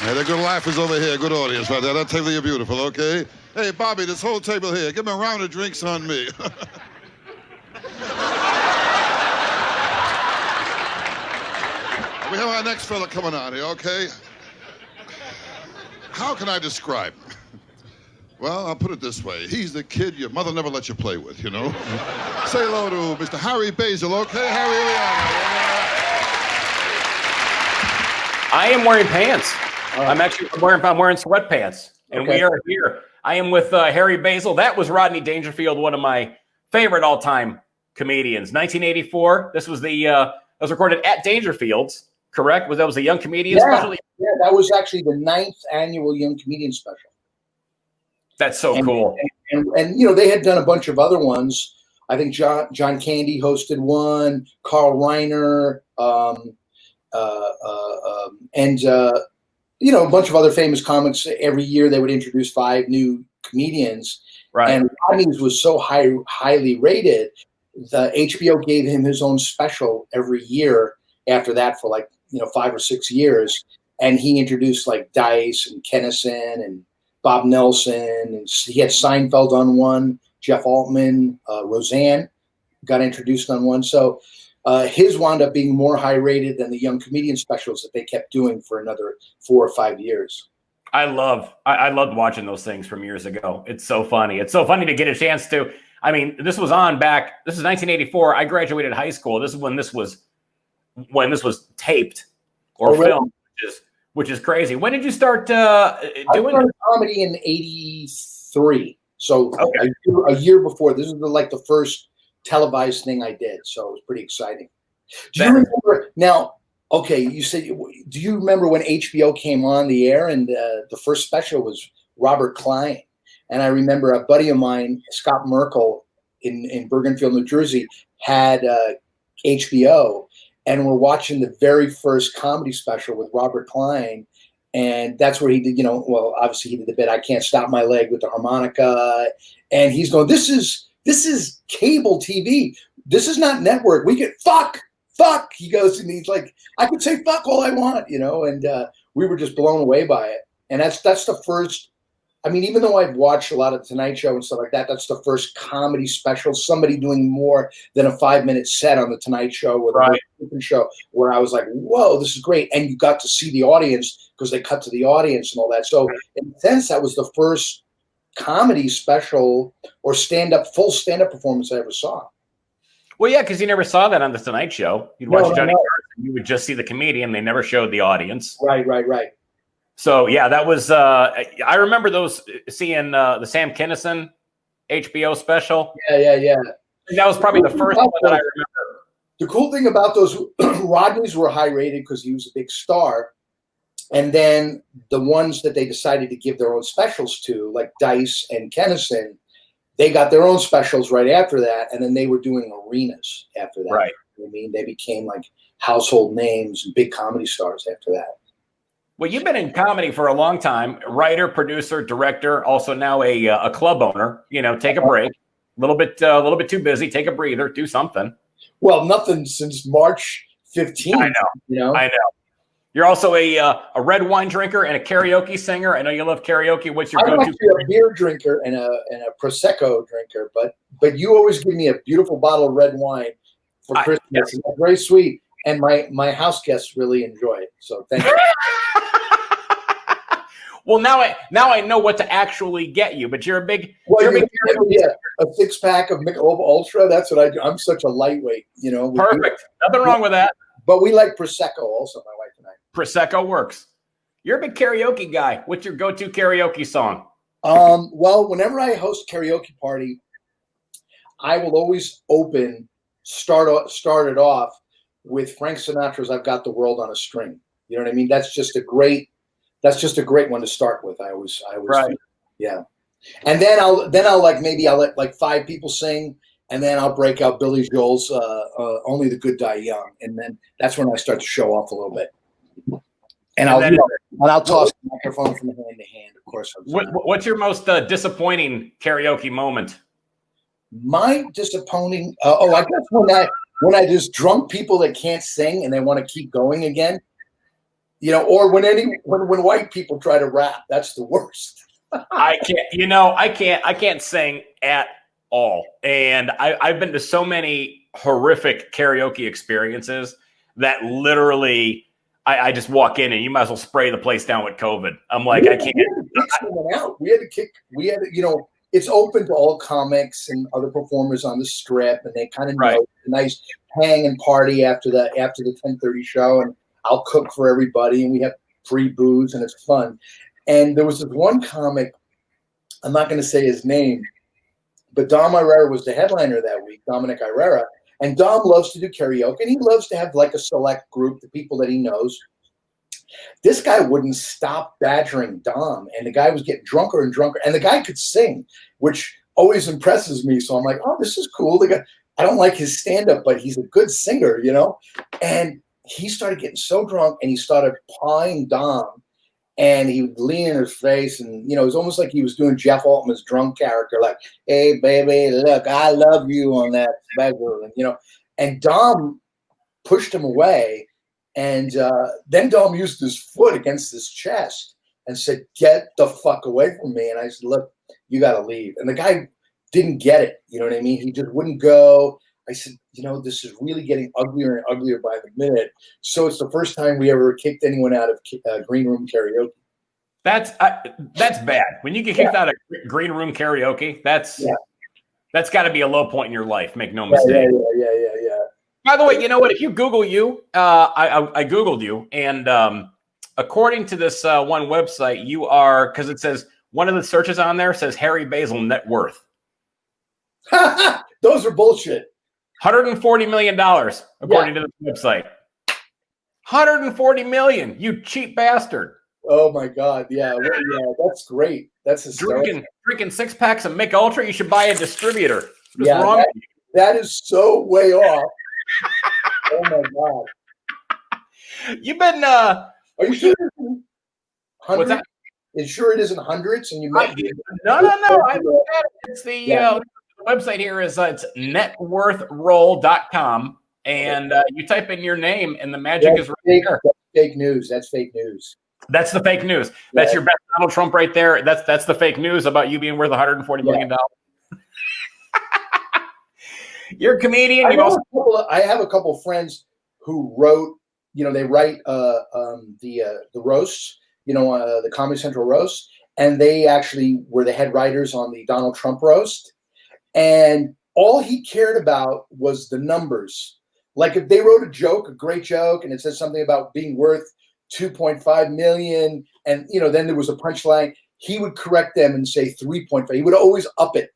Hey, the good laughers over here. Good audience right there. That table, you're beautiful, okay? Hey, Bobby, this whole table here, give me a round of drinks on me. We have our next fella coming on here, okay? How can I describe him? Well, I'll put it this way. He's the kid your mother never let you play with, you know? Say hello to Mr. Harry Basil, okay? Harry, here we are. I am wearing pants. I'm wearing sweatpants, and we are here. I am with Harry Basil. That was Rodney Dangerfield, one of my favorite all-time comedians. 1984. This was was recorded at Dangerfield's. Correct? That was a Young Comedian special? Yeah, that was actually the 9th annual Young Comedian special. That's so cool. And you know, they had done a bunch of other ones. I think John Candy hosted one, Carl Reiner, and you know, a bunch of other famous comics. Every year they would introduce 5 new comedians. Right. And Rodney's was so highly rated, the HBO gave him his own special every year after that for like, you know, 5 or 6 years. And he introduced like Dice and Kennison and Bob Nelson. And he had Seinfeld on one, Jeff Altman, Roseanne got introduced on one. So his wound up being more high rated than the Young Comedian specials that they kept doing for another 4 or 5 years. I loved watching those things from years ago. It's so funny. It's so funny to get a chance to. I mean, this was 1984. I graduated high school. This is when this was taped or filmed, which is crazy. When did you start doing comedy in '83? So a year before. This is the first televised thing I did. So it was pretty exciting. Do you remember now? Okay, you said. Do you remember when HBO came on the air and the first special was Robert Klein? And I remember a buddy of mine, Scott Merkel, in Bergenfield, New Jersey, had HBO, and we're watching the very first comedy special with Robert Klein, and that's where he did. You know, well, obviously he did the bit "I Can't Stop My Leg" with the harmonica, and he's going, "This is cable TV. This is not network. We get fuck." He goes, and he's like, I could say fuck all I want, you know, and we were just blown away by it. And that's the first, I mean, even though I've watched a lot of The Tonight Show and stuff like that, that's the first comedy special, somebody doing more than a 5-minute set on The Tonight Show or the Different Show, where I was like, whoa, this is great. And you got to see the audience because they cut to the audience and all that. So in a sense, that was the first comedy special or full stand-up performance I ever saw. Well, yeah, because you never saw that on The Tonight Show. You'd watch Johnny Carson, you would just see the comedian. They never showed the audience. Right. So, yeah, that was I remember seeing the Sam Kinison HBO special. Yeah. And that was probably the first one that I remember. The cool thing about those, Rodney's were high rated because he was a big star. And then the ones that they decided to give their own specials to, like Dice and Kennison, they got their own specials right after that, and then they were doing arenas after that. Right. You know what I mean, they became like household names and big comedy stars after that. Well, you've been in comedy for a long time. Writer, producer, director, also now a club owner. You know, take a break. A little bit too busy. Take a breather. Do something. Well, nothing since March 15th. I know. You know. I know. You're also a red wine drinker and a karaoke singer. I know you love karaoke. What's your go-to? I'm actually a beer drinker and a Prosecco drinker, but you always give me a beautiful bottle of red wine for Christmas. Yes. It's very sweet, and my house guests really enjoy it. So thank you. Well, now I know what to actually get you. But you're a big. A 6-pack of Michelob Ultra. That's what I do. I'm such a lightweight, you know. Perfect. Nothing wrong with that. But we like Prosecco also, my wife and I. Prosecco works. You're a big karaoke guy. What's your go-to karaoke song? Well, whenever I host karaoke party, I will always start it off with Frank Sinatra's "I've Got the World on a String." You know what I mean? That's just a great one to start with. I always right. Yeah. And then I'll let like 5 people sing, and then I'll break out Billy Joel's "Only the Good Die Young," and then that's when I start to show off a little bit. And I'll toss the microphone from hand to hand, of course. What's your most disappointing karaoke moment? My disappointing. I guess when I just drunk people that can't sing and they want to keep going again. or when white people try to rap, that's the worst. I can't sing at all. And I've been to so many horrific karaoke experiences that literally I just walk in and you might as well spray the place down with COVID. I'm like, I can't. We had to kick someone out. It's open to all comics and other performers on the strip, and they kind of know a nice hang and party after the 10:30 show, and I'll cook for everybody, and we have free booze, and it's fun. And there was this one comic, I'm not going to say his name, but Dom Irrera was the headliner that week, Dominic Irrera. And Dom loves to do karaoke, and he loves to have like a select group, the people that he knows. This guy wouldn't stop badgering Dom, and the guy was getting drunker and drunker, and the guy could sing, which always impresses me. So I'm like, oh, this is cool. The guy, I don't like his stand-up, but he's a good singer, And he started getting so drunk, and he started pawing Dom, and he would lean in his face, and it was almost like he was doing Jeff Altman's drunk character, like, "Hey, baby, look, I love you" on that special, and Dom pushed him away, and then Dom used his foot against his chest and said, "Get the fuck away from me." And I said, "Look, you got to leave." And the guy didn't get it. You know what I mean? He just wouldn't go. I said, this is really getting uglier and uglier by the minute. So it's the first time we ever kicked anyone out of green room karaoke. That's bad. When you get kicked out of green room karaoke, that's got to be a low point in your life. Make no mistake. Yeah. By the way, you know what? If you Google you, I Googled you, and according to this one website, you are, because it says one of the searches on there says Harry Basil net worth. Those are bullshit. $140 million, according to this website. $140 million, you cheap bastard. Oh my God! Yeah, that's great. That's hysterical. Drinking 6 packs of Mick Ultra. You should buy a distributor. What's wrong with you? That is so way off. Oh my God! You've been. Are you sure? What's that? Sure it isn't hundreds, and you might be. No. It's the website here is it's networthroll.com, and you type in your name, and the magic is right there. That's fake news. That's fake news. That's the fake news. That's your best Donald Trump right there. That's the fake news about you being worth $140 million. You're a comedian. I have a couple of friends who wrote. They write the roasts. The Comedy Central roast, and they actually were the head writers on the Donald Trump roast. And all he cared about was the numbers. Like if they wrote a great joke, and it says something about being worth 2.5 million, and then there was a punchline, he would correct them and say 3.5. He would always up it.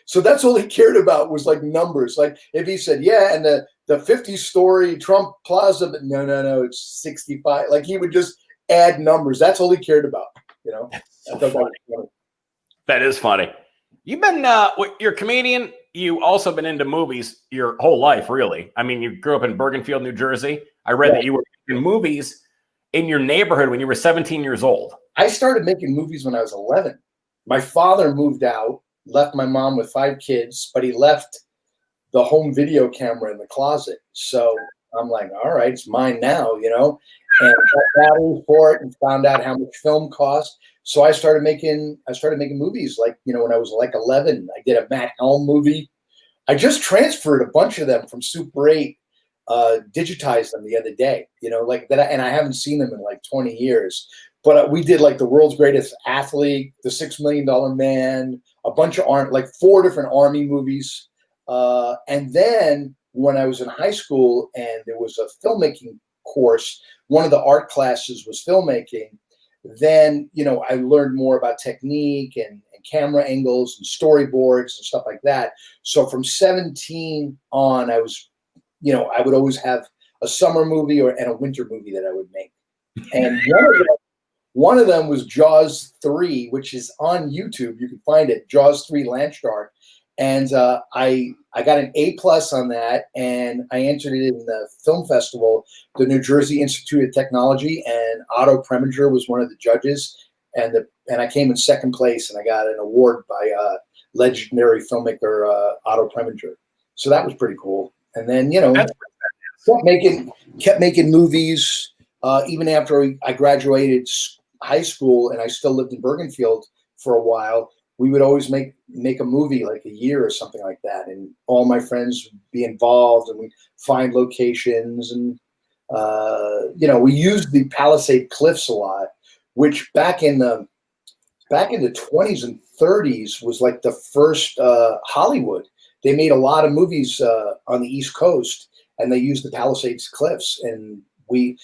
So that's all he cared about was like numbers. Like if he said, and the 50-story Trump Plaza, but no, it's 65. Like he would just add numbers. That's all he cared about. So funny. That is funny. You've been you're a comedian. You also been into movies your whole life, really. I mean, you grew up in Bergenfield, New Jersey. I read that you were in movies in your neighborhood when you were 17 years old. I started making movies when I was 11. My father moved out, left my mom with 5 kids, but he left the home video camera in the closet. So I'm like, all right, it's mine now, And got batteries for it and found out how much film cost. So I started making movies like, when I was like 11. I did a Matt Helm movie. I just transferred a bunch of them from Super 8, digitized them the other day, like that. And I haven't seen them in like 20 years. But we did like The World's Greatest Athlete, The $6 Million Man, a bunch of 4 different Army movies. And then when I was in high school and there was a filmmaking course, one of the art classes was filmmaking. Then, I learned more about technique and camera angles and storyboards and stuff like that. So from 17 on, I was, I would always have a summer movie and a winter movie that I would make. And one of them was Jaws 3, which is on YouTube. You can find it, Jaws 3 Landshark. And I got an A+ on that, and I entered it in the film festival, the New Jersey Institute of Technology, and Otto Preminger was one of the judges, and I came in second place, and I got an award by legendary filmmaker Otto Preminger. So that was pretty cool. And then kept making movies. even after I graduated high school and I still lived in Bergenfield for a while, we would always make a movie like a year or something like that. And all my friends would be involved and we'd find locations. And, we used the Palisade Cliffs a lot, which back in the 20s and 30s was like the first Hollywood. They made a lot of movies on the East Coast, and they used the Palisades Cliffs. And we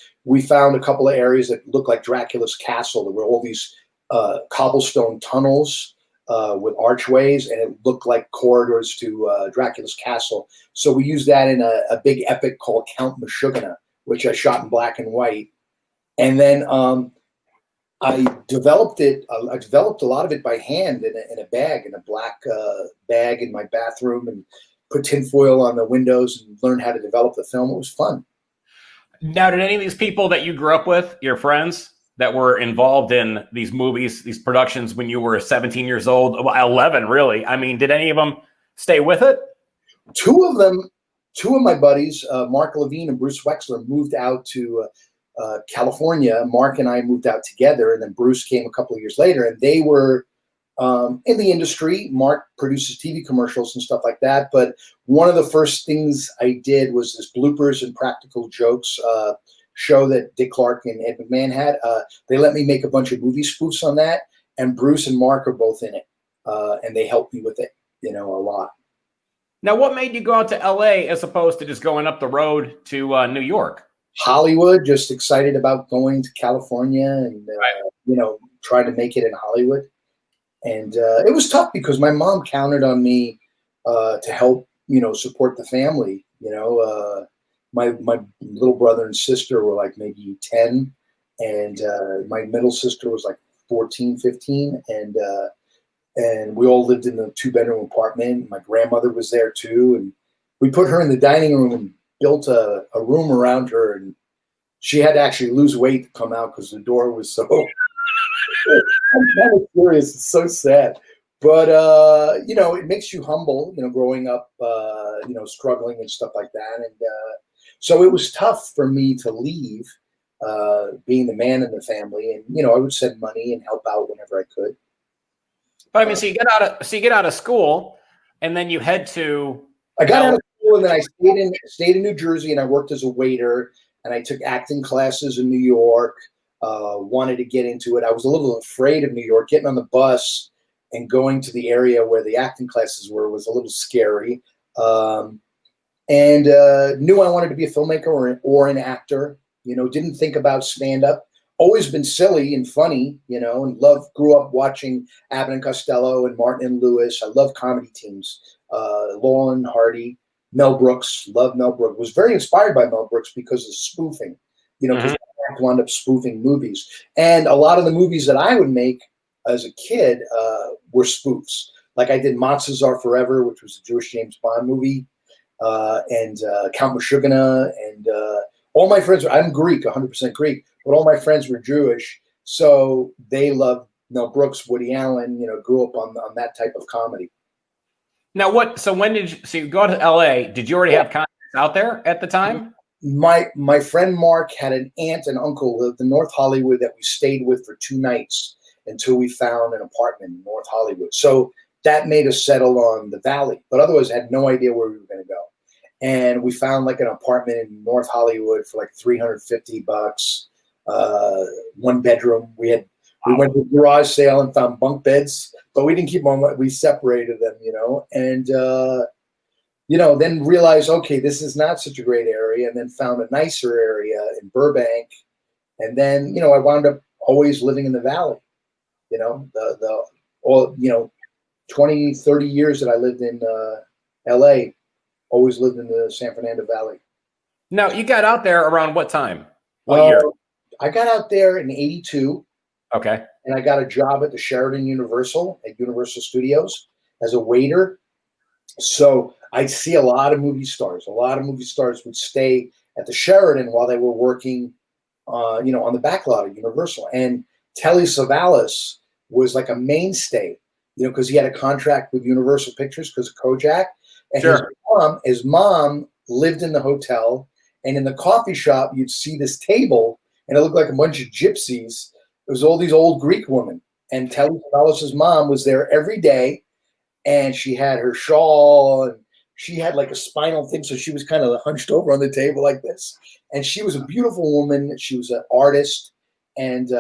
found a couple of areas that looked like Dracula's castle. There were all these cobblestone tunnels with archways, and it looked like corridors to Dracula's castle. So we used that in a big epic called Count Meshuggah, which I shot in black and white. And then I developed it. I developed a lot of it by hand in a bag, in a black bag in my bathroom, and put tinfoil on the windows and learned how to develop the film. It was fun. Now, did any of these people that you grew up with, your friends that were involved in these movies, these productions when you were 17 years old, 11 really, I mean, did any of them stay with it? Two of my buddies, Mark Levine and Bruce Wexler, moved out to California. Mark and I moved out together, and then Bruce came a couple of years later, and they were in the industry. Mark produces TV commercials and stuff like that. But one of the first things I did was this bloopers and practical jokes show that Dick Clark and Ed McMahon had. They let me make a bunch of movie spoofs on that, and Bruce and Mark are both in it, and they helped me with it, a lot. Now, what made you go out to LA as opposed to just going up the road to New York? Hollywood, just excited about going to California and, trying to make it in Hollywood. And it was tough because my mom counted on me to help, support the family. My little brother and sister were like maybe 10, and my middle sister was like 14, 15. And we all lived in the 2-bedroom apartment. My grandmother was there too. And we put her in the dining room and built a room around her, and she had to actually lose weight to come out because the door was so I'm kind of curious. It's so sad, but it makes you humble, growing up, struggling and stuff like that. And so it was tough for me to leave, being the man in the family, and I would send money and help out whenever I could. But I mean, so you get out of school, and then you head to. I got out of school, and then I stayed in New Jersey, and I worked as a waiter, and I took acting classes in New York. Wanted to get into it. I was a little afraid of New York. Getting on the bus and going to the area where the acting classes were was a little scary. And knew I wanted to be a filmmaker or an actor. Didn't think about stand-up. Always been silly and funny, and grew up watching Abbott and Costello and Martin and Lewis. I love comedy teams. Laurel and Hardy, Mel Brooks, loved Mel Brooks. Was very inspired by Mel Brooks because of spoofing, because I wound up spoofing movies. And a lot of the movies that I would make as a kid were spoofs. Like I did Monsters Are Forever, which was a Jewish James Bond movie, and Count Meshuggah, and all my friends I'm Greek, 100% Greek, but all my friends were Jewish, so they loved Mel Brooks, Woody Allen, grew up on that type of comedy. Now, so when did you go to LA? Did you already have contacts out there at the time? My friend Mark had an aunt and uncle who lived in North Hollywood that we stayed with for 2 nights until we found an apartment in North Hollywood. So that made us settle on the Valley, but otherwise I had no idea where we were going to go. And we found like an apartment in North Hollywood for like $350, 1 bedroom. We went to a garage sale and found bunk beds, but we didn't keep them on. We separated them, and then realized, okay, this is not such a great area, and then found a nicer area in Burbank. And then, I wound up always living in the Valley, all 20, 30 years that I lived in LA, always lived in the San Fernando Valley. Now, you got out there around what time? What year? I got out there in 82. Okay. And I got a job at the Sheraton Universal at Universal Studios as a waiter. So I'd see a lot of movie stars. A lot of movie stars would stay at the Sheraton while they were working, on the back lot of Universal. And Telly Savalas was like a mainstay, because he had a contract with Universal Pictures because of Kojak. And sure. His mom lived in the hotel, and in the coffee shop, you'd see this table and it looked like a bunch of gypsies. It was all these old Greek women, and Telly Savalas's mom was there every day, and she had her shawl, and she had like a spinal thing, so she was kind of hunched over on the table like this. And she was a beautiful woman. She was an artist, and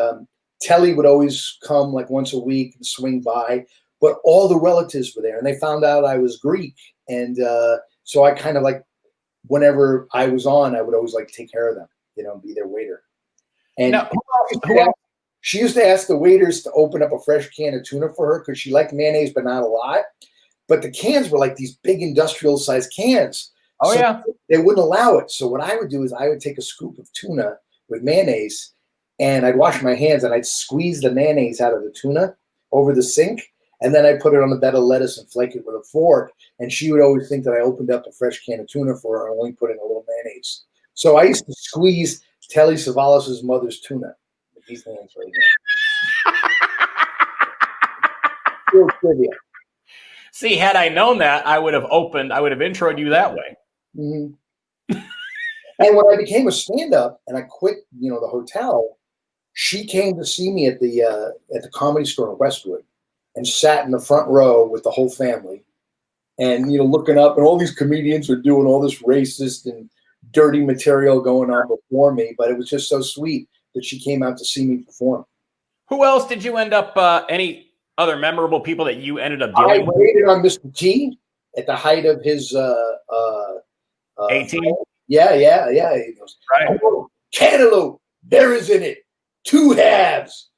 Telly would always come like once a week and swing by. But all the relatives were there, and they found out I was Greek, and so I kind of like, whenever I was on, I would always like take care of them, be their waiter. And now, she used to ask the waiters to open up a fresh can of tuna for her because she liked mayonnaise, but not a lot. But the cans were like these big industrial sized cans. Oh, so yeah. They wouldn't allow it. So what I would do is I would take a scoop of tuna with mayonnaise, and I'd wash my hands, and I'd squeeze the mayonnaise out of the tuna over the sink. And then I put it on a bed of lettuce and flake it with a fork. And she would always think that I opened up a fresh can of tuna for her and only put in a little mayonnaise. So I used to squeeze Telly Savalas' mother's tuna with these hands right here. Real trivia. See, had I known that, I would have introed you that way. Mm-hmm. And when I became a stand-up and I quit, the hotel, she came to see me at the Comedy Store in Westwood and sat in the front row with the whole family, and looking up, and all these comedians are doing all this racist and dirty material going on before me. But it was just so sweet that she came out to see me perform. Who else did you end up? Any other memorable people that you ended up dealing with? I waited on Mr. T at the height of his 18. Yeah. He goes, right. Oh, cantaloupe, there is in it 2 halves.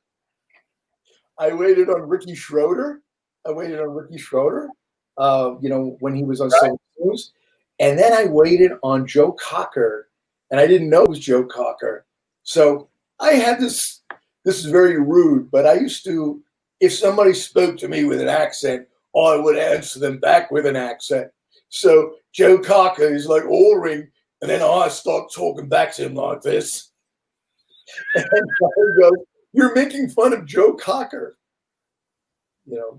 I waited on Ricky Schroeder. When he was on Silver News. And then I waited on Joe Cocker, and I didn't know it was Joe Cocker. So I had this is very rude, but I used to, if somebody spoke to me with an accent, I would answer them back with an accent. So Joe Cocker is like ordering, and then I start talking back to him like this. And he goes, "You're making fun of Joe Cocker."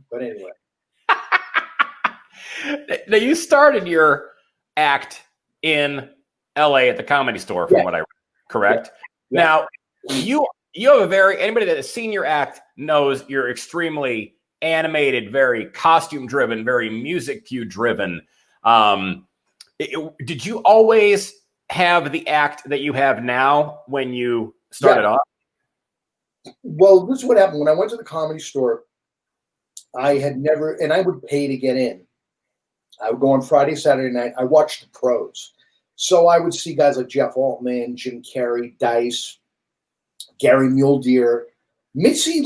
But anyway. Now, you started your act in LA at the Comedy Store, from what I read, correct? Yeah. Now, you have anybody that has seen your act knows you're extremely animated, very costume driven, very music cue driven. Did you always have the act that you have now when you started off? Well, this is what happened. When I went to the Comedy Store, I had never, and I would pay to get in. I would go on Friday, Saturday night. I watched the pros. So I would see guys like Jeff Altman, Jim Carrey, Dice, Gary Muldeer. Mitzi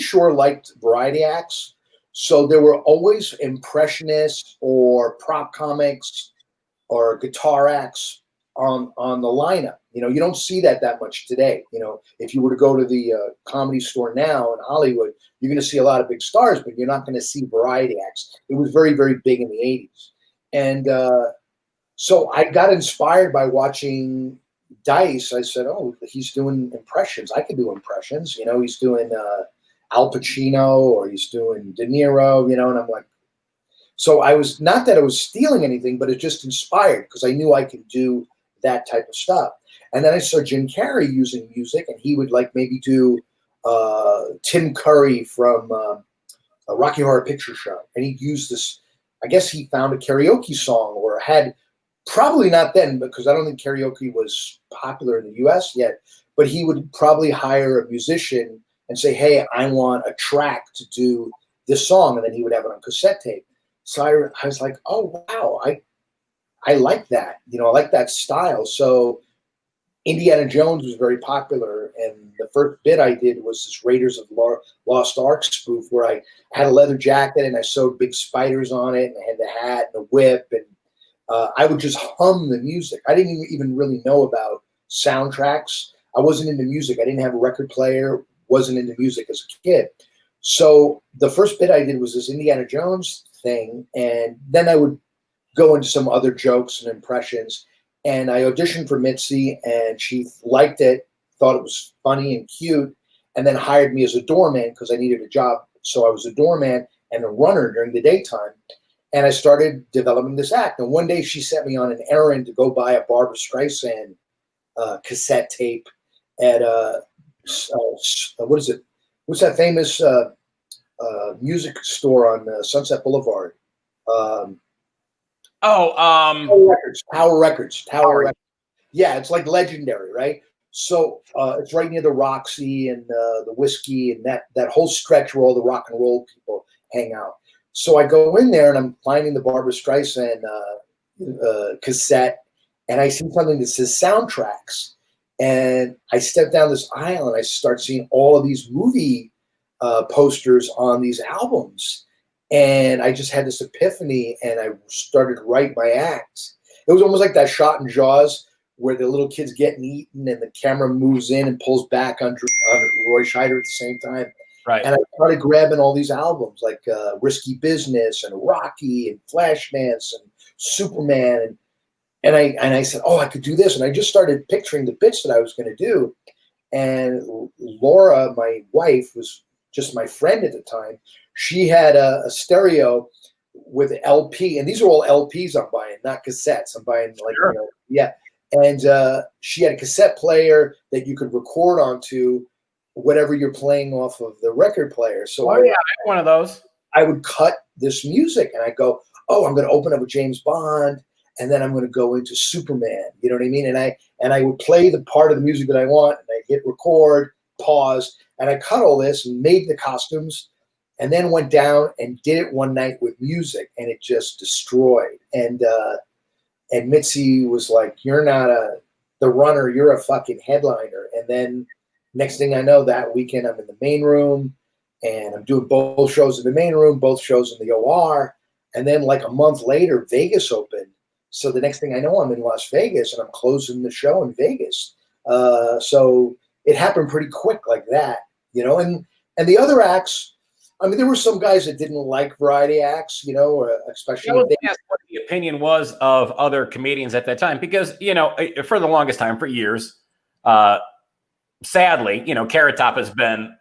Shore liked variety acts. So there were always impressionists or prop comics or guitar acts on the lineup. You don't see that much today. If you were to go to the Comedy Store now in Hollywood, you're going to see a lot of big stars, but you're not going to see variety acts. It was very, very big in the 80s. And so I got inspired by watching Dice. I said, oh, he's doing impressions. I could do impressions. He's doing Al Pacino, or he's doing De Niro, and I'm like, so I was, not that I was stealing anything, but it just inspired because I knew I could do that type of stuff. And then I saw Jim Carrey using music, and he would like maybe do Tim Curry from a Rocky Horror Picture Show. And he'd use this, I guess he found a karaoke song, or had, probably not then, because I don't think karaoke was popular in the US yet, but he would probably hire a musician and say, hey, I want a track to do this song. And then he would have it on cassette tape. So I was like, oh, wow, I like that. I like that style. So Indiana Jones was very popular. And the first bit I did was this Raiders of the Lost Ark spoof, where I had a leather jacket and I sewed big spiders on it, and I had the hat and the whip. And I would just hum the music. I didn't even really know about soundtracks. I wasn't into music. I didn't have a record player, wasn't into music as a kid. So the first bit I did was this Indiana Jones thing, and then I would go into some other jokes and impressions. And I auditioned for Mitzi, and she liked it, thought it was funny and cute, and then hired me as a doorman because I needed a job. So I was a doorman and a runner during the daytime. And I started developing this act. And one day she sent me on an errand to go buy a Barbra Streisand cassette tape. at what is it? What's that famous music store on Sunset Boulevard? Tower Records. Yeah, it's like legendary, right? So it's right near the Roxy and the Whiskey and that whole stretch where all the rock and roll people hang out. So I go in there and I'm finding the Barbra Streisand cassette, and I see something that says soundtracks. And I step down this aisle and I start seeing all of these movie posters on these albums. And I just had this epiphany, and I started to write my act. It was almost like that shot in Jaws where the little kid's getting eaten and the camera moves in and pulls back on Roy Scheider at the same time. Right. And I started grabbing all these albums like Risky Business and Rocky and Flashdance and Superman. And I said, oh, I could do this. And I just started picturing the bits that I was going to do. And Laura, my wife, was just my friend at the time. She had a stereo with an LP, and these are all LPs I'm buying, not cassettes. I'm buying Sure. Yeah. And she had a cassette player that you could record onto whatever you're playing off of the record player. So I have one of those. I would cut this music, and I go, oh, I'm going to open up with James Bond, and then I'm going to go into Superman. You know what I mean? And I would play the part of the music that I want, and I hit record, pause, and I cut all this and made the costumes, and then went down and did it one night with music, and it just destroyed. And Mitzi was like, "You're not the runner, you're a fucking headliner." And then next thing I know, that weekend I'm in the main room, and I'm doing both shows in the main room, both shows in the OR. And then like a month later, Vegas opened. So the next thing I know, I'm in Las Vegas, and I'm closing the show in Vegas. So it happened pretty quick like that, you know. And the other acts, I mean, there were some guys that didn't like variety acts, you know, or especially. I was asked what the opinion was of other comedians at that time, because, you know, for the longest time, for years, sadly, you know, Carrot Top has been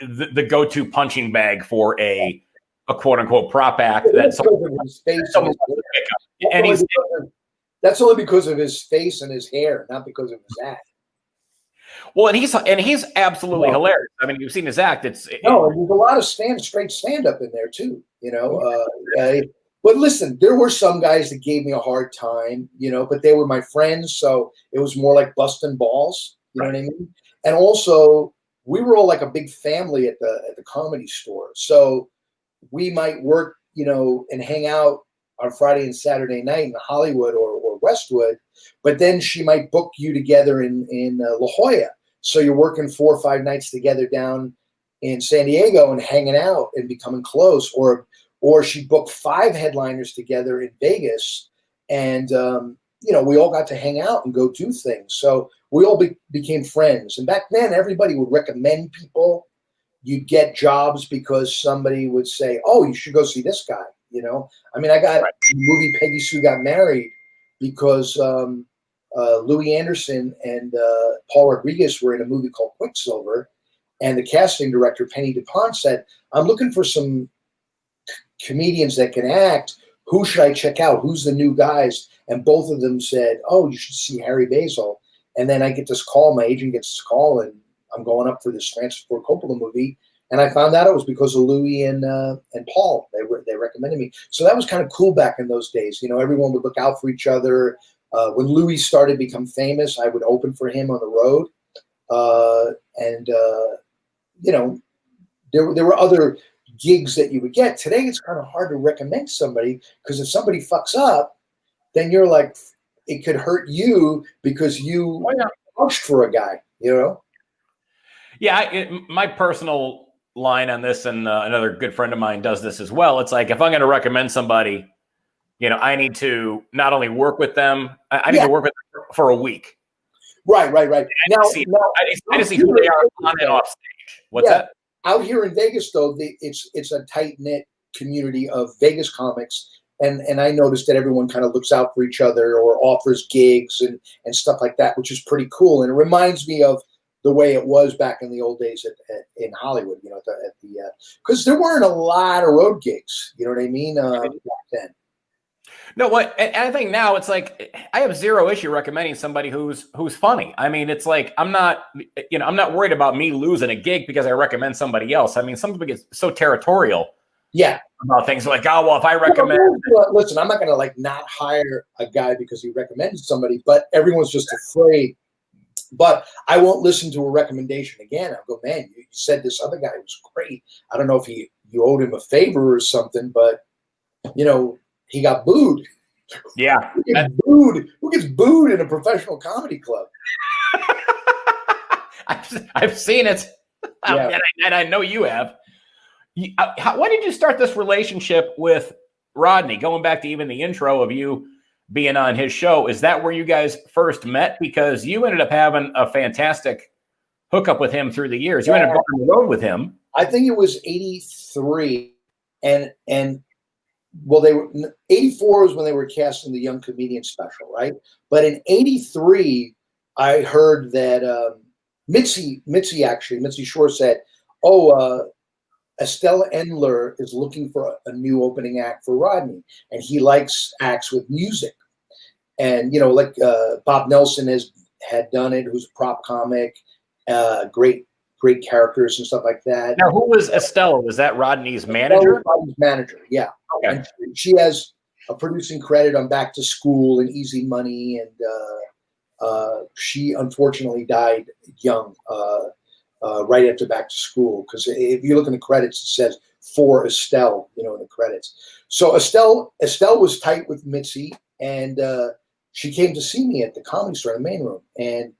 the go-to punching bag for a quote unquote prop act. That's only because of his face and his hair, not because of his act. Well, and he's absolutely hilarious. I mean, you've seen his act. There's a lot of straight stand up in there too, you know. But listen, there were some guys that gave me a hard time, you know, but they were my friends, so it was more like busting balls, you know what I mean? And also, we were all like a big family at the Comedy Store, so we might work, you know, and hang out on Friday and Saturday night in Hollywood or Westwood, but then she might book you together in La Jolla. So you're working 4 or 5 nights together down in San Diego and hanging out and becoming close. Or she booked 5 headliners together in Vegas, and you know, we all got to hang out and go do things. So we all became friends. And back then, everybody would recommend people. You'd get jobs because somebody would say, "Oh, you should go see this guy." You know, I mean, I got the movie Peggy Sue Got Married because Louis Anderson and Paul Rodriguez were in a movie called Quicksilver, and the casting director Penny DuPont said, "I'm looking for some comedians that can act. Who should I check out? Who's the new guys?" And both of them said, "Oh, you should see Harry Basil." And then I get this call. My agent gets this call, and I'm going up for this Francis Ford Coppola movie. And I found out it was because of Louis and Paul. They recommended me. So that was kind of cool back in those days. You know, everyone would look out for each other. When Louis started to become famous, I would open for him on the road. You know, there were other gigs that you would get. Today, it's kind of hard to recommend somebody because if somebody fucks up, then you're like, it could hurt you because you vouched for a guy, you know? Yeah, my personal line on this, and another good friend of mine does this as well. It's like, if I'm going to recommend somebody, you know, I need to not only work with them, I need to work with them for a week. Right. I just see who they are on and off stage. What's that? Out here in Vegas, though, it's a tight-knit community of Vegas comics. And I noticed that everyone kind of looks out for each other or offers gigs and stuff like that, which is pretty cool. And it reminds me of the way it was back in the old days in Hollywood, you know, because there weren't a lot of road gigs, you know what I mean, back then. No, what? And I think now it's like I have zero issue recommending somebody who's funny. I mean, it's like I'm not worried about me losing a gig because I recommend somebody else. I mean, some people get so territorial. Yeah. About things like, oh, well, if I recommend. Listen, I'm not going to like not hire a guy because he recommended somebody, but everyone's just afraid. But I won't listen to a recommendation again. I'll go, man, you said this other guy was great. I don't know if you owed him a favor or something, but he got booed. Yeah. Who gets booed in a professional comedy club? I've seen it. Yeah. And I know you have. Why did you start this relationship with Rodney? Going back to even the intro of you being on his show, is that where you guys first met? Because you ended up having a fantastic hookup with him through the years. You ended up going on the road with him. I think it was 83, and well, they were 84 was when they were casting the Young Comedian special, right? But in 83, I heard that Mitzi Shore said, Estella Endler is looking for a new opening act for Rodney, and he likes acts with music. And, like Bob Nelson had done it, who's a prop comic, great characters and stuff like that. Now, who was Estella? Was that Rodney's manager? Rodney's manager, yeah. Okay. And she has a producing credit on Back to School and Easy Money, and she unfortunately died young. Right after Back to School, because if you look in the credits, it says for Estelle, in the credits. So Estelle was tight with Mitzi, and she came to see me at the Comedy Store in the main room, and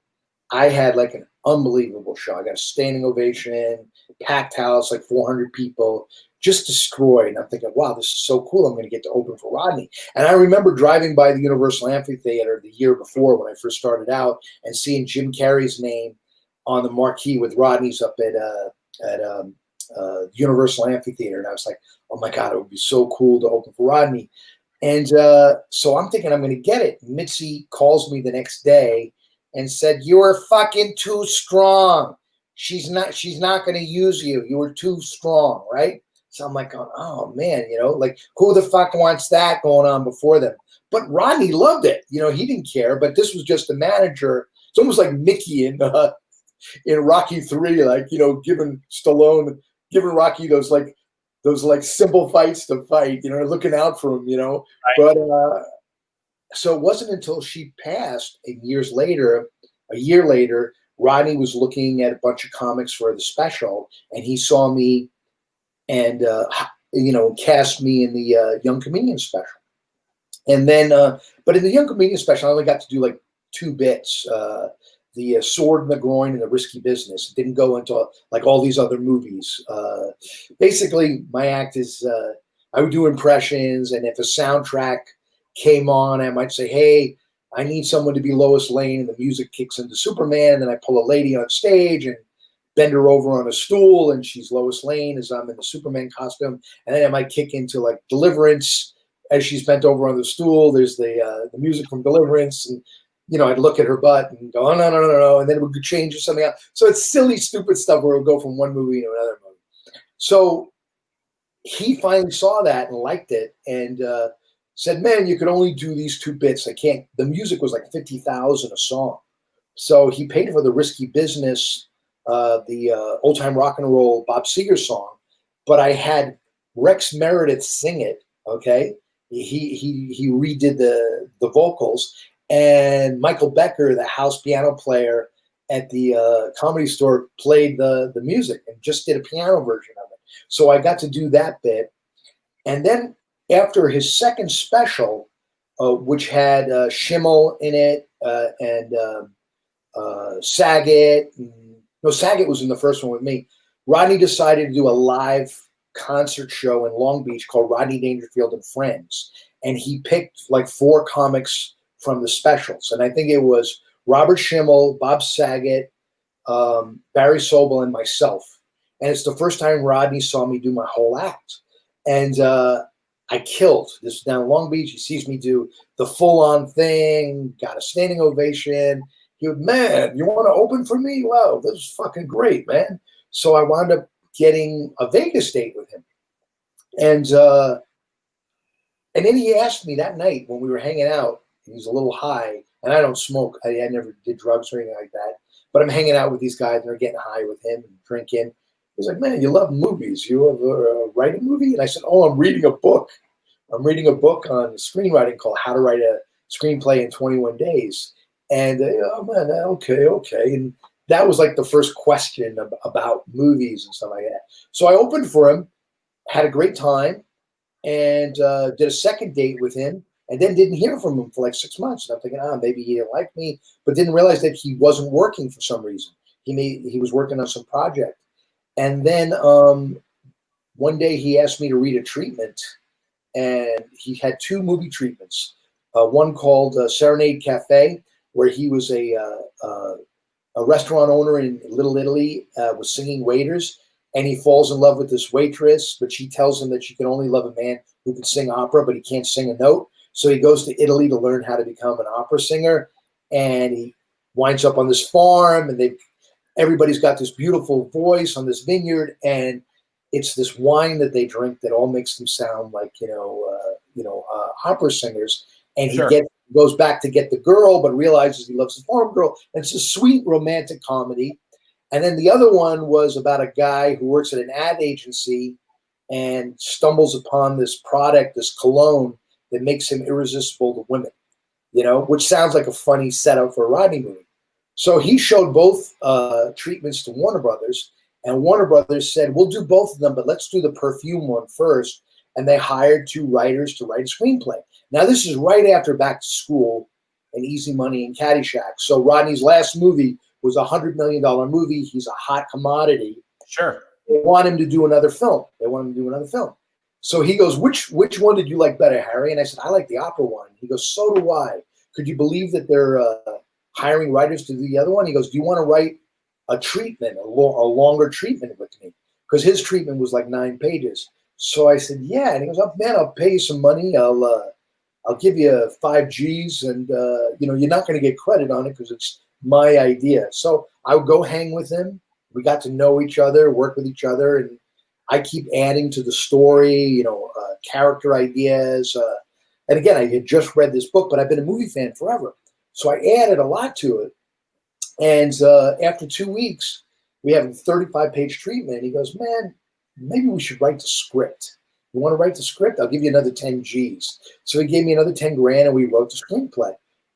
I had like an unbelievable show. I got a standing ovation, packed house, like 400 people, just destroyed. And I'm thinking, wow, this is so cool. I'm going to get to open for Rodney. And I remember driving by the Universal Amphitheater the year before when I first started out and seeing Jim Carrey's name on the marquee with Rodney's up at Universal Amphitheater. And I was like, oh my God, it would be so cool to open for Rodney. And so I'm thinking I'm going to get it. Mitzi calls me the next day and said, you are fucking too strong. She's not going to use you. You were too strong, right? So I'm like, oh man, like who the fuck wants that going on before them? But Rodney loved it. He didn't care, but this was just the manager. It's almost like Mickey in Rocky 3, like, giving Rocky those simple fights to fight, looking out for him, Right. But so it wasn't until she passed a year later, Rodney was looking at a bunch of comics for the special, and he saw me and cast me in the Young Comedian special. And then but in the Young Comedian special, I only got to do like 2 bits. The Sword in the Groin and the Risky Business. It didn't go into like all these other movies. Basically, my act is I would do impressions, and if a soundtrack came on, I might say, hey, I need someone to be Lois Lane, and the music kicks into Superman, and I pull a lady on stage and bend her over on a stool, and she's Lois Lane as I'm in the Superman costume, and then I might kick into like Deliverance as she's bent over on the stool. There's the music from Deliverance, and I'd look at her butt and go, oh, no, and then it would change to something else. So it's silly, stupid stuff where it would go from one movie to another movie. So he finally saw that and liked it and said, man, you could only do these 2 bits. The music was like $50,000 a song. So he paid for the Risky Business, the Old Time Rock and Roll Bob Seger song, but I had Rex Meredith sing it, okay? He redid the vocals. And Michael Becker, the house piano player at the Comedy Store, played the music and just did a piano version of it. So I got to do that bit. And then after his second special, which had Schimmel in it and Saget. No, Saget was in the first one with me. Rodney decided to do a live concert show in Long Beach called Rodney Dangerfield and Friends. And he picked like 4 comics from the specials. And I think it was Robert Schimmel, Bob Saget, Barry Sobel, and myself. And it's the first time Rodney saw me do my whole act. And I killed. This is down in Long Beach. He sees me do the full-on thing, got a standing ovation. He goes, man, you want to open for me? Wow, this is fucking great, man. So I wound up getting a Vegas date with him. And And then he asked me that night when we were hanging out, he was a little high, and I don't smoke. I never did drugs or anything like that. But I'm hanging out with these guys, and they're getting high with him and drinking. He's like, man, you love movies. You ever write a movie? And I said, oh, I'm reading a book. I'm reading a book on screenwriting called How to Write a Screenplay in 21 Days. And, oh, man, okay. And that was like the first question about movies and stuff like that. So I opened for him, had a great time, and did a second date with him, and then didn't hear from him for like 6 months. And I'm thinking, maybe he didn't like me, but didn't realize that he wasn't working for some reason. He was working on some project. And then one day he asked me to read a treatment, and he had 2 movie treatments. One called Serenade Cafe, where he was a restaurant owner in Little Italy, was singing waiters, and he falls in love with this waitress, but she tells him that she can only love a man who can sing opera, but he can't sing a note. So he goes to Italy to learn how to become an opera singer, and he winds up on this farm, and everybody's got this beautiful voice on this vineyard, and it's this wine that they drink that all makes them sound like opera singers. And he goes back to get the girl, but realizes he loves the farm girl. And it's a sweet romantic comedy. And then the other one was about a guy who works at an ad agency and stumbles upon this product, this cologne, that makes him irresistible to women, which sounds like a funny setup for a Rodney movie. So he showed both treatments to Warner Brothers, and Warner Brothers said, we'll do both of them, but let's do the perfume one first. And they hired 2 writers to write a screenplay. Now, this is right after Back to School and Easy Money and Caddyshack. So Rodney's last movie was a $100 million movie. He's a hot commodity. Sure. They want him to do another film. So he goes, which one did you like better, Harry? And I said, I like the opera one. He goes, so do I. Could you believe that they're hiring writers to do the other one? He goes, do you want to write a treatment, a longer treatment with me? Because his treatment was like 9 pages. So I said, yeah. And he goes, oh, man, I'll pay you some money. I'll give you 5 G's, and you're not going to get credit on it because it's my idea. So I would go hang with him. We got to know each other, work with each other, and I keep adding to the story, character ideas. And again, I had just read this book, but I've been a movie fan forever. So I added a lot to it. And after 2 weeks, we have a 35-page treatment. He goes, man, maybe we should write the script. You want to write the script? I'll give you another 10 G's. So he gave me another 10 grand, and we wrote the screenplay.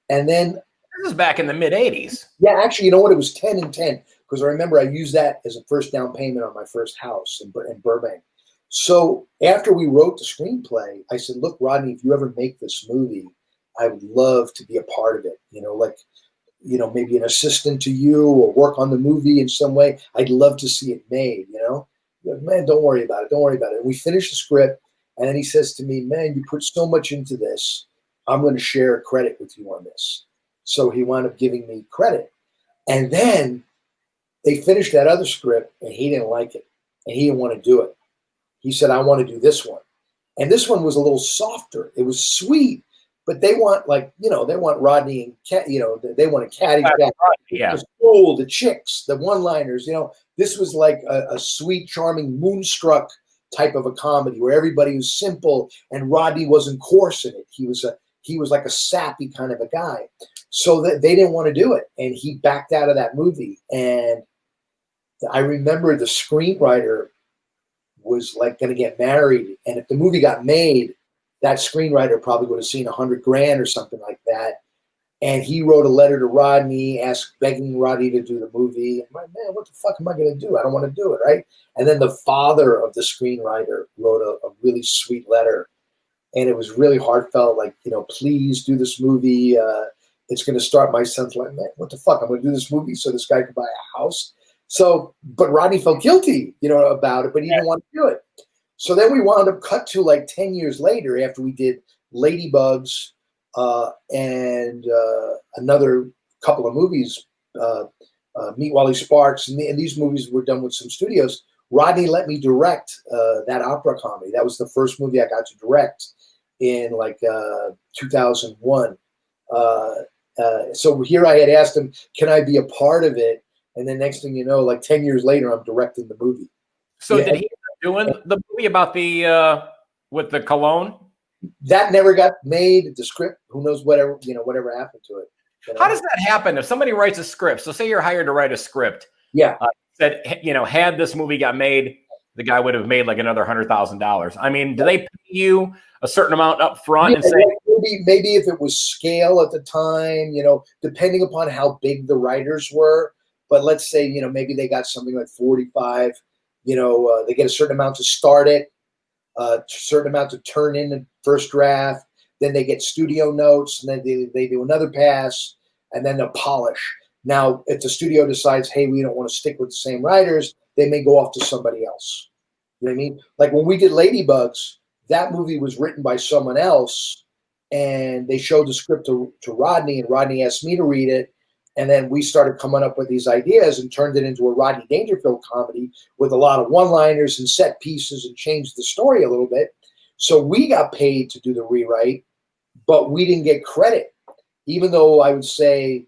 And then this is back in the mid-'80s. Yeah, actually, you know what? It was 10 and 10, because I remember I used that as a first down payment on my first house in Burbank. So after we wrote the screenplay, I said, look, Rodney, if you ever make this movie, I would love to be a part of it. Maybe an assistant to you or work on the movie in some way. I'd love to see it made, Man, don't worry about it. And we finished the script, and then he says to me, man, you put so much into this. I'm going to share credit with you on this. So he wound up giving me credit. And then they finished that other script, and he didn't like it, and he didn't want to do it. He said, I want to do this one. And this one was a little softer. It was sweet, but they want they want Rodney and they want a Caddyshack. Yeah. The chicks, the one-liners, this was like a sweet, charming, moonstruck type of a comedy where everybody was simple and Rodney wasn't coarse in it. He was like a sappy kind of a guy. So that they didn't want to do it. And he backed out of that movie. And I remember the screenwriter was like going to get married. And if the movie got made, that screenwriter probably would have seen 100 grand or something like that. And he wrote a letter to Rodney, begging Rodney to do the movie. And I'm like, man, what the fuck am I going to do? I don't want to do it, right? And then the father of the screenwriter wrote a really sweet letter. And it was really heartfelt, like, please do this movie. It's going to start my son's life. Man, what the fuck? I'm going to do this movie so this guy could buy a house. So, but Rodney felt guilty, about it, but he didn't want to do it. So then we wound up cut to like 10 years later after we did Ladybugs and another couple of movies, Meet Wally Sparks. And these movies were done with some studios. Rodney let me direct that opera comedy. That was the first movie I got to direct in 2001. So here I had asked him, can I be a part of it? And then next thing you know, like 10 years later, I'm directing the movie. So did he end up doing the movie about with the cologne? that never got made. The script, who knows whatever happened to it. You know? How does that happen if somebody writes a script? So say you're hired to write a script. Yeah. That had this movie got made, the guy would have made like another $100,000. I mean, do they pay you a certain amount up front and say maybe if it was scale at the time, depending upon how big the writers were. But let's say maybe they got something like 45. They get a certain amount to start it, a certain amount to turn in the first draft. Then they get studio notes, and then they do another pass, and then they'll polish. Now, if the studio decides, hey, we don't want to stick with the same writers, they may go off to somebody else. You know what I mean? Like when we did Ladybugs, that movie was written by someone else, and they showed the script to Rodney, and Rodney asked me to read it. And then we started coming up with these ideas and turned it into a Rodney Dangerfield comedy with a lot of one-liners and set pieces and changed the story a little bit. So we got paid to do the rewrite, but we didn't get credit, even though I would say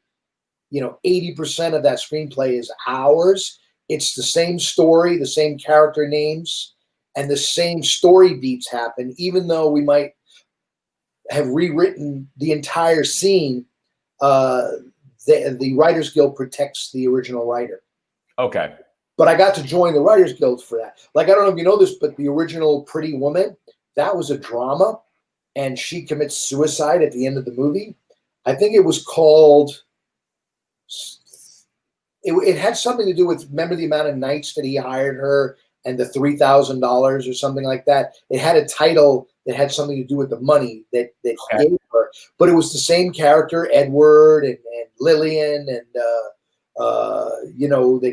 80% of that screenplay is ours. It's the same story, the same character names, and the same story beats happen, even though we might have rewritten the entire scene. The Writers Guild protects the original writer. Okay. But I got to join the Writers Guild for that. Like, I don't know if you know this, but the original Pretty Woman, that was a drama, and she commits suicide at the end of the movie. I think it was called... It had something to do with, remember the amount of nights that he hired her and the $3,000 or something like that. It had a title that had something to do with the money that he gave her. But it was the same character, Edward and Lillian, and that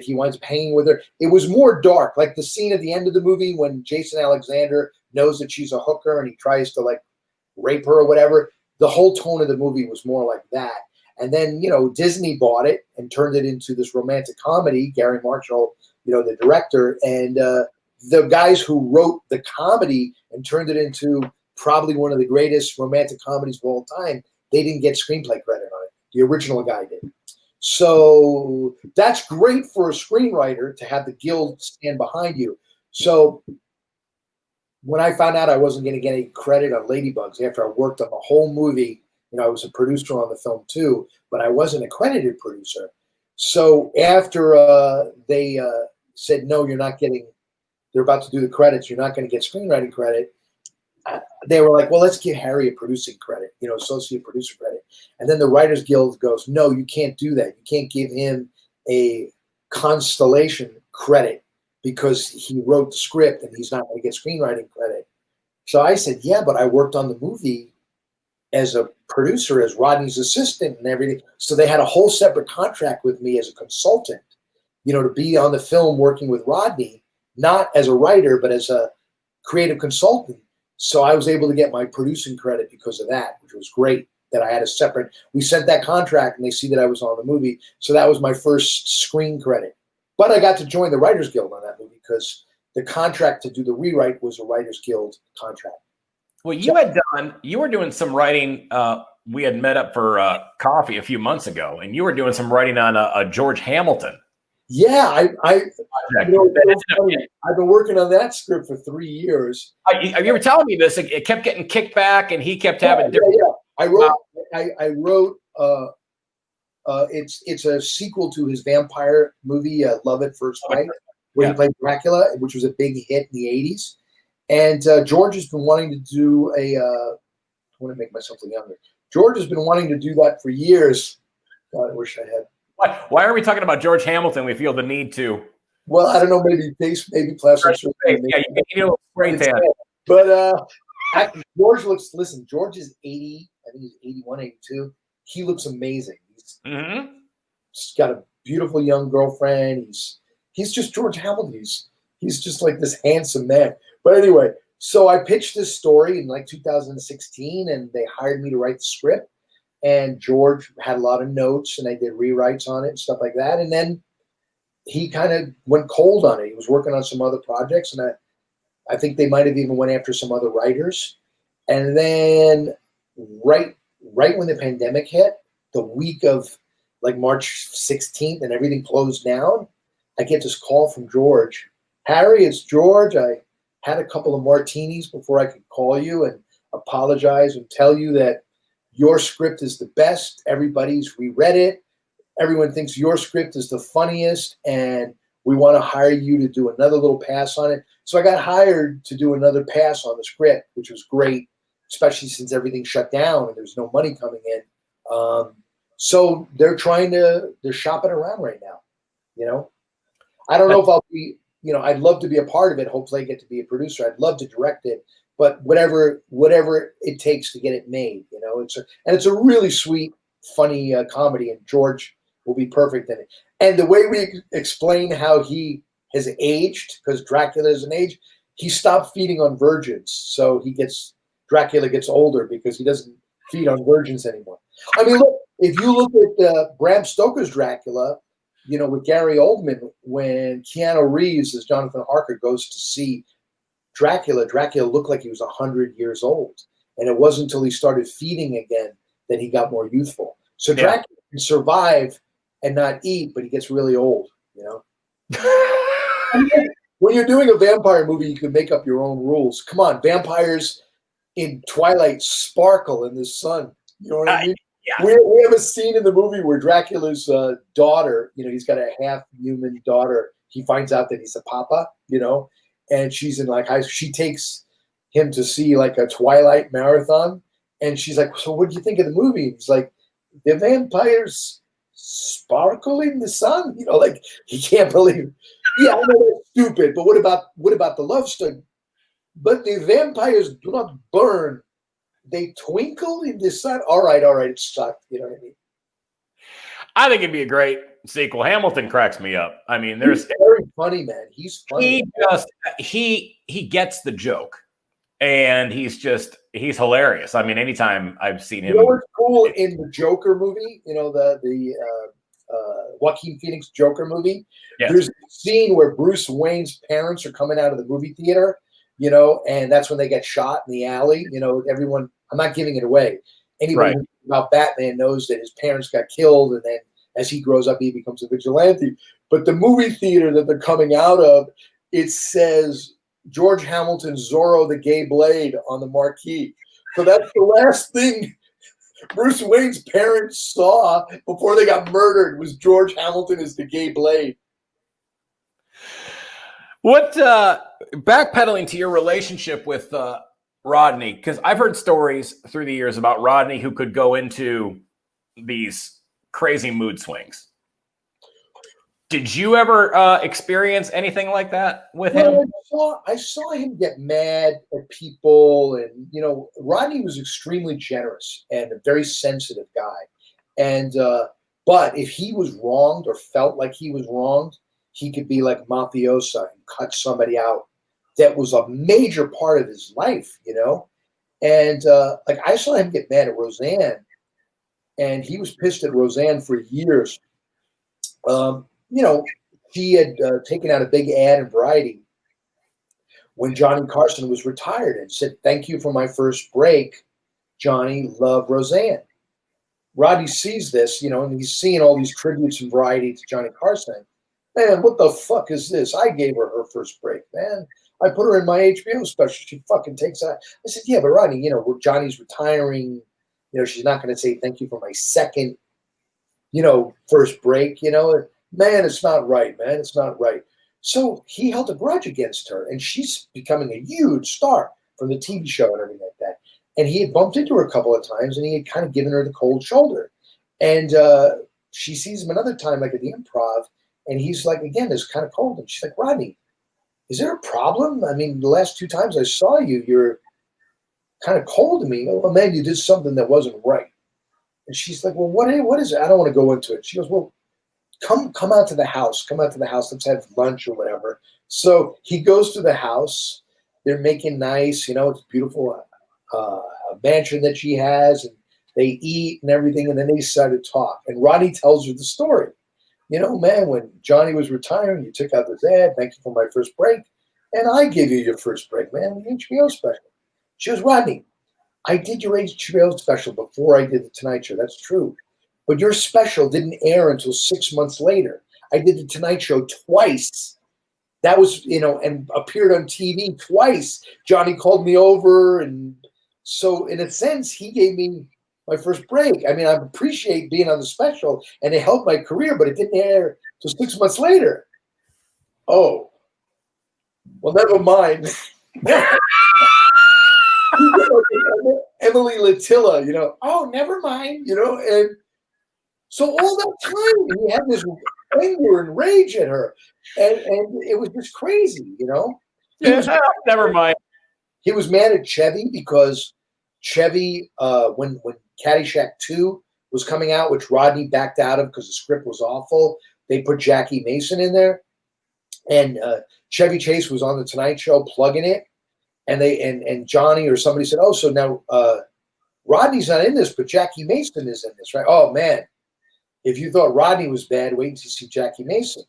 he winds up hanging with her. It was more dark, like the scene at the end of the movie when Jason Alexander knows that she's a hooker and he tries to rape her or whatever. The whole tone of the movie was more like that. And then, Disney bought it and turned it into this romantic comedy. Gary Marshall, the director, and the guys who wrote the comedy and turned it into probably one of the greatest romantic comedies of all time, they didn't get screenplay credit on it. The original guy did. So that's great for a screenwriter to have the guild stand behind you. So when I found out I wasn't going to get any credit on Ladybugs after I worked on the whole movie, I was a producer on the film too, but I wasn't a credited producer. So after they said, no, you're not getting, they're about to do the credits, you're not going to get screenwriting credit, they were like, well, let's give Harry a producing credit, associate producer credit. And then the Writers Guild goes, no, you can't do that. You can't give him a Constellation credit because he wrote the script and he's not going to get screenwriting credit. So I said, yeah, but I worked on the movie as a producer, as Rodney's assistant and everything. So they had a whole separate contract with me as a consultant, to be on the film working with Rodney, not as a writer, but as a creative consultant. So I was able to get my producing credit because of that, which was great that I had a separate, we sent that contract and they see that I was on the movie. So that was my first screen credit. But I got to join the Writers Guild on that movie because the contract to do the rewrite was a Writers Guild contract. Well, you were doing some writing. We had met up for coffee a few months ago, and you were doing some writing on a George Hamilton. Yeah, I've been working on that script for 3 years. You were telling me this. It kept getting kicked back, and he kept having different. I wrote. It's a sequel to his vampire movie, Love at First Sight, where he played Dracula, which was a big hit in the 80s. And George has been wanting to do I want to make myself look younger. George has been wanting to do that for years. God, I wish I had. Why are we talking about George Hamilton? We feel the need to. Well, I don't know, maybe plastic surgery. Yeah, you need a spray tan. But George George is 80. I think he's 81, 82. He looks amazing. He's got a beautiful young girlfriend. He's just George Hamilton. He's just like this handsome man. But anyway, so I pitched this story in 2016, and they hired me to write the script. And George had a lot of notes, and I did rewrites on it and stuff like that. And then he kind of went cold on it. He was working on some other projects, and I think they might have even went after some other writers. And then right when the pandemic hit, the week of March 16th, and everything closed down, I get this call from George. Harry, it's George. I had a couple of martinis before I could call you, and apologize and tell you that your script is the best. Everybody's reread it. Everyone thinks your script is the funniest, and we want to hire you to do another little pass on it. So I got hired to do another pass on the script, which was great, especially since everything shut down and there's no money coming in. So they're shopping around right now. You know, I don't know if I'll be, you know, I'd love to be a part of it. Hopefully I get to be a producer. I'd love to direct it, but whatever it takes to get it made, you know, it's a really sweet, funny comedy, and George will be perfect in it. And the way we explain how he has aged, because Dracula is an age, he stopped feeding on virgins. So Dracula gets older because he doesn't feed on virgins anymore. I mean, look, if you look at Bram Stoker's Dracula, you know, with Gary Oldman, when Keanu Reeves as Jonathan Harker goes to see Dracula looked like he was 100 years old. And it wasn't until he started feeding again that he got more youthful. So Dracula can survive and not eat, but he gets really old, you know? When you're doing a vampire movie, you can make up your own rules. Come on, vampires in Twilight sparkle in the sun. You know what I mean? Yeah. We have a scene in the movie where Dracula's daughter, you know, he's got a half-human daughter. He finds out that he's a papa, you know, and she's in like high school. She takes him to see like a Twilight marathon, and she's like, "So what do you think of the movie?" And he's like, "The vampires sparkle in the sun," you know, like he can't believe it. Yeah, I know that's stupid, but what about the love story? But the vampires do not burn. They twinkle in the sun. All right, it sucked. You know what I mean? I think it'd be a great sequel. Hamilton cracks me up. I mean, he's very funny, man. He's funny. He gets the joke, and he's hilarious. I mean, anytime I've seen him. You know what's cool in the Joker movie? You know, the Joaquin Phoenix Joker movie? Yes. There's a scene where Bruce Wayne's parents are coming out of the movie theater, you know, and that's when they get shot in the alley. You know, everyone, I'm not giving it away. Anybody who knows about Batman knows that his parents got killed, and then as he grows up, he becomes a vigilante. But the movie theater that they're coming out of, it says George Hamilton's Zorro the Gay Blade on the marquee. So that's the last thing Bruce Wayne's parents saw before they got murdered was George Hamilton as the Gay Blade. What, backpedaling to your relationship with Rodney, because I've heard stories through the years about Rodney who could go into these crazy mood swings. Did you ever experience anything like that with him? I saw him get mad at people, and you know, Rodney was extremely generous and a very sensitive guy. And but if he was wronged or felt like he was wronged, he could be like mafiosa and cut somebody out. That was a major part of his life, you know. And like I saw him get mad at Roseanne, and he was pissed at Roseanne for years. You know, she had taken out a big ad in Variety when Johnny Carson was retired and said, "Thank you for my first break, Johnny. Love, Roseanne." Rodney sees this, you know, and he's seeing all these tributes in Variety to Johnny Carson. Man, what the fuck is this? I gave her first break, man. I put her in my HBO special. She fucking takes that. I said, yeah, but Rodney, you know, Johnny's retiring. You know, she's not going to say thank you for my second, you know, first break. You know, man, it's not right, man. It's not right. So he held a grudge against her, and she's becoming a huge star from the TV show and everything like that. And he had bumped into her a couple of times, and he had kind of given her the cold shoulder. And she sees him another time, like at the Improv, and he's like, again, it's kind of cold. And she's like, Rodney, is there a problem? I mean, the last two times I saw you, you're kind of cold to me. Oh, man, you did something that wasn't right. And she's like, well, what is it? I don't want to go into it. She goes, well, come out to the house. Come out to the house. Let's have lunch or whatever. So he goes to the house. They're making nice, you know, it's beautiful a mansion that she has, and they eat and everything, and then they decide to talk. And Rodney tells her the story. You know, man, when Johnny was retiring, you took out this ad, thank you for my first break, and I gave you your first break, man, the HBO special. She goes, Rodney, I did your HBO special before I did the Tonight Show. That's true. But your special didn't air until 6 months later. I did the Tonight Show twice. That was, you know, and appeared on TV twice. Johnny called me over and So in a sense, he gave me my first break. I mean, I appreciate being on the special, and it helped my career, but it didn't air till 6 months later. Oh, well, never mind. Emily Latilla, oh, never mind, and so all that time he had this anger and rage at her, and it was just crazy, Never mind. He was mad at Chevy because Chevy, when Caddyshack 2 was coming out, which Rodney backed out of because the script was awful, they put Jackie Mason in there, and Chevy Chase was on the Tonight Show plugging it, and and Johnny or somebody said, "Oh, so now Rodney's not in this, but Jackie Mason is in this, right?" Oh man, if you thought Rodney was bad, wait until you see Jackie Mason.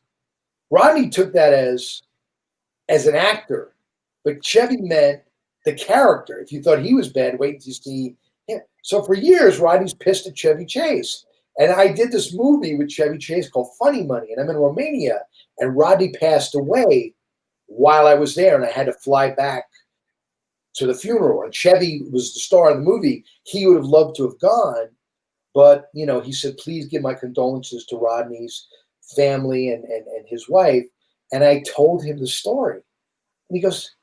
Rodney took that as an actor, but Chevy meant the character. If you thought he was bad, wait until you see him. So for years, Rodney's pissed at Chevy Chase. And I did this movie with Chevy Chase called Funny Money, and I'm in Romania, and Rodney passed away while I was there, and I had to fly back to the funeral. And Chevy was the star of the movie. He would have loved to have gone, but he said, "Please give my condolences to Rodney's family and his wife." And I told him the story, and he goes,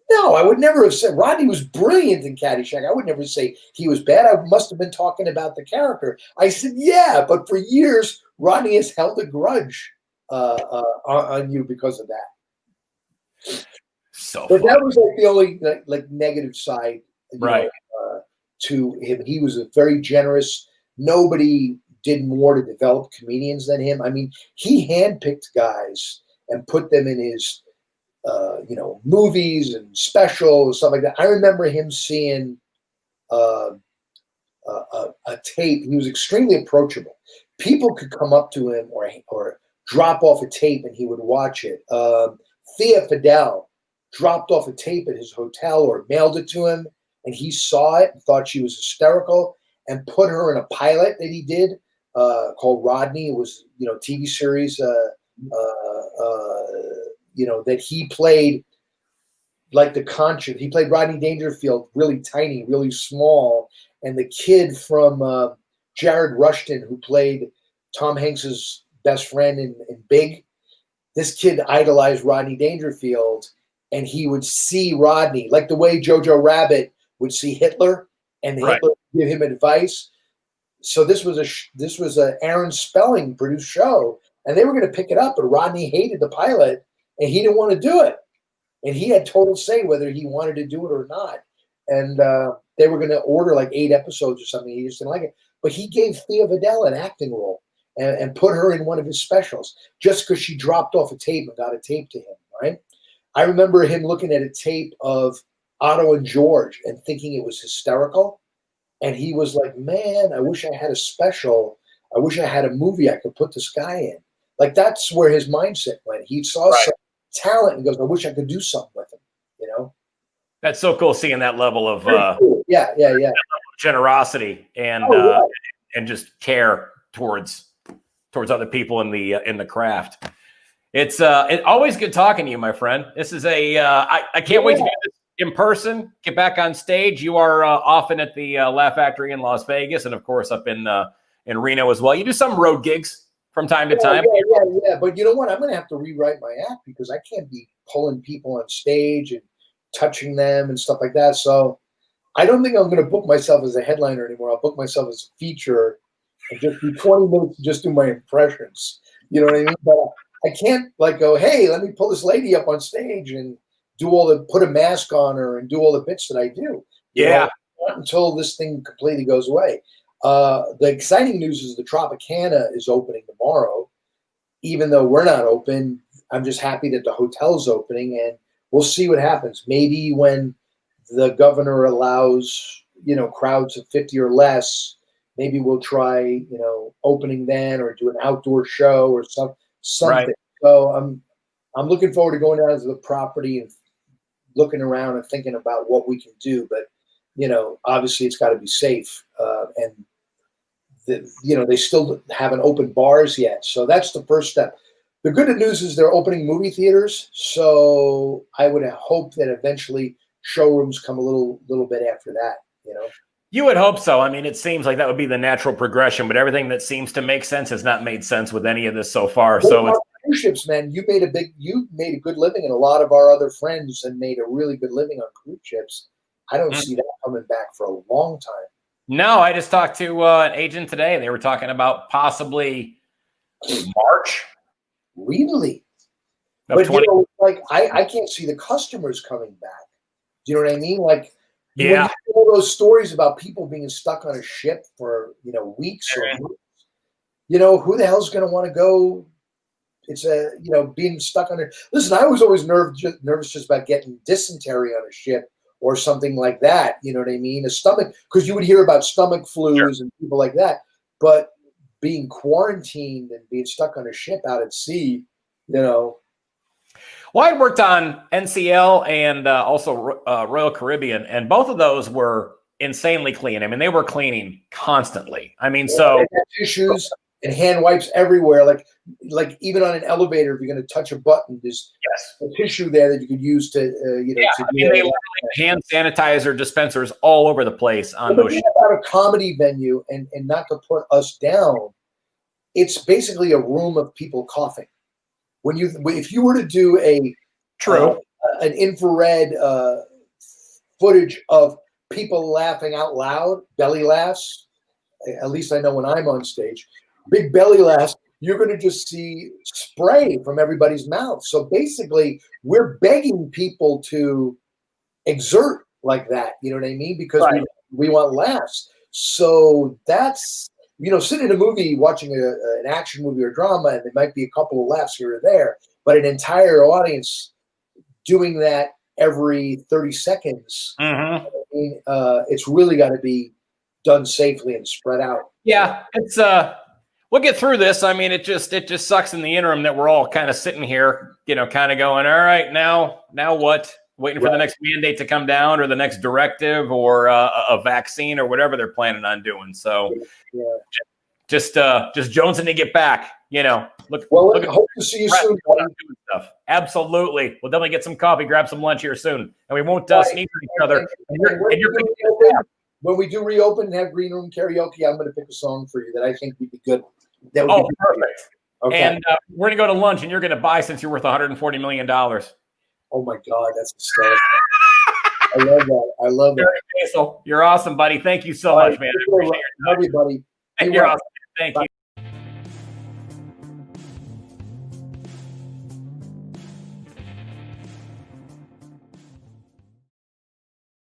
"No, I would never have said Rodney was brilliant in Caddyshack. I would never say he was bad. I must have been talking about the character." I said, "Yeah, but for years, Rodney has held a grudge on you because of that." So, but that was like the only like negative side, right? To him, he was a very generous. Nobody did more to develop comedians than him. I mean, he handpicked guys and put them in his movies and specials, stuff like that. I remember him seeing a tape. He was extremely approachable. People could come up to him or drop off a tape and he would watch it. Thea Fidel dropped off a tape at his hotel or mailed it to him, and he saw it and thought she was hysterical and put her in a pilot that he did called Rodney. It was, TV series, that he played like the conscience. He played Rodney Dangerfield, really tiny, really small. And the kid from Jared Rushton, who played Tom Hanks's best friend in Big, this kid idolized Rodney Dangerfield, and he would see Rodney like the way Jojo Rabbit would see Hitler, and Hitler would give him advice. So this was a Aaron Spelling produced show, and they were going to pick it up, but Rodney hated the pilot, and he didn't want to do it. And he had total say whether he wanted to do it or not. And they were going to order like 8 episodes or something. He just didn't like it. But he gave Thea Vidal an acting role and put her in one of his specials just because she dropped off a tape and got a tape to him, right? I remember him looking at a tape of Otto and George and thinking it was hysterical. And he was like, "Man, I wish I had a special. I wish I had a movie I could put this guy in." Like, that's where his mindset went. He saw some talent and goes, "I wish I could do something with him," That's so cool seeing that level of cool. Yeah. generosity and and just care towards other people in the craft. It's always good talking to you, my friend. This is I can't wait to do this in person, get back on stage. You are often at the Laugh Factory in Las Vegas, and of course up in Reno as well. You do some road gigs from time to time. Yeah. But you know what? I'm going to have to rewrite my act because I can't be pulling people on stage and touching them and stuff like that. So I don't think I'm going to book myself as a headliner anymore. I'll book myself as a feature and just do 20 minutes to just do my impressions. You know what I mean? But I can't like go, "Hey, let me pull this lady up on stage and put a mask on her and do all the bits that I do." Not until this thing completely goes away. The exciting news is the Tropicana is opening tomorrow. Even though we're not open, I'm just happy that the hotel's opening, and we'll see what happens. Maybe when the governor allows, crowds of 50 or less, maybe we'll try, opening then or do an outdoor show or something. Right. So I'm looking forward to going down to the property and looking around and thinking about what we can do. But, obviously it's got to be safe. And they still haven't opened bars yet. So that's the first step. The good news is they're opening movie theaters. So I would hope that eventually showrooms come a little bit after that, you know? You would hope so. I mean, it seems like that would be the natural progression, but everything that seems to make sense has not made sense with any of this so far. So it's cruise ships, man. You made a good living, and a lot of our other friends have made a really good living on cruise ships. I don't see that coming back for a long time. No, I just talked to an agent today. They were talking about possibly March. Really? But like I can't see the customers coming back. Do you know what I mean? Like, yeah, when you hear all those stories about people being stuck on a ship for weeks or months, who the hell's going to want to go? It's being stuck on it. Listen, I was always nervous just about getting dysentery on a ship or something like that. You know what I mean? A stomach, because you would hear about stomach flus and people like that. But being quarantined and being stuck on a ship out at sea, Well, I worked on NCL and also Royal Caribbean, and both of those were insanely clean. I mean, they were cleaning constantly. I mean, so tissues and hand wipes everywhere. Like even on an elevator, if you're going to touch a button, there's a tissue there that you could use to, I mean, they hand sanitizer dispensers all over the place on those ships. About a comedy venue, and not to put us down, it's basically a room of people coughing. If you were to do an infrared footage of people laughing out loud, belly laughs, at least I know when I'm on stage, big belly laughs, you're going to just see spray from everybody's mouth. So basically, we're begging people to exert like that. You know what I mean? Because we want laughs. So that's, sitting in a movie, watching an action movie or drama, and there might be a couple of laughs here or there, but an entire audience doing that every 30 seconds, it's really got to be done safely and spread out. Yeah, it's we'll get through this. I mean, it just sucks in the interim that we're all kind of sitting here, kind of going, all right, now what? Waiting for the next mandate to come down, or the next directive, or a vaccine, or whatever they're planning on doing. So, just jonesing to get back. Look. I hope to see you soon. Stuff. Absolutely. We'll definitely get some coffee, grab some lunch here soon, and we won't sneeze at each other. When we do reopen and have green room karaoke, I'm going to pick a song for you that I think would be good. That would be perfect. Okay. And we're going to go to lunch, and you're going to buy since you're worth $140 million. Oh my God, that's hysterical. I love that. Basil, you're awesome, buddy. Thank you so much, man. Everybody. You're awesome. Thank you.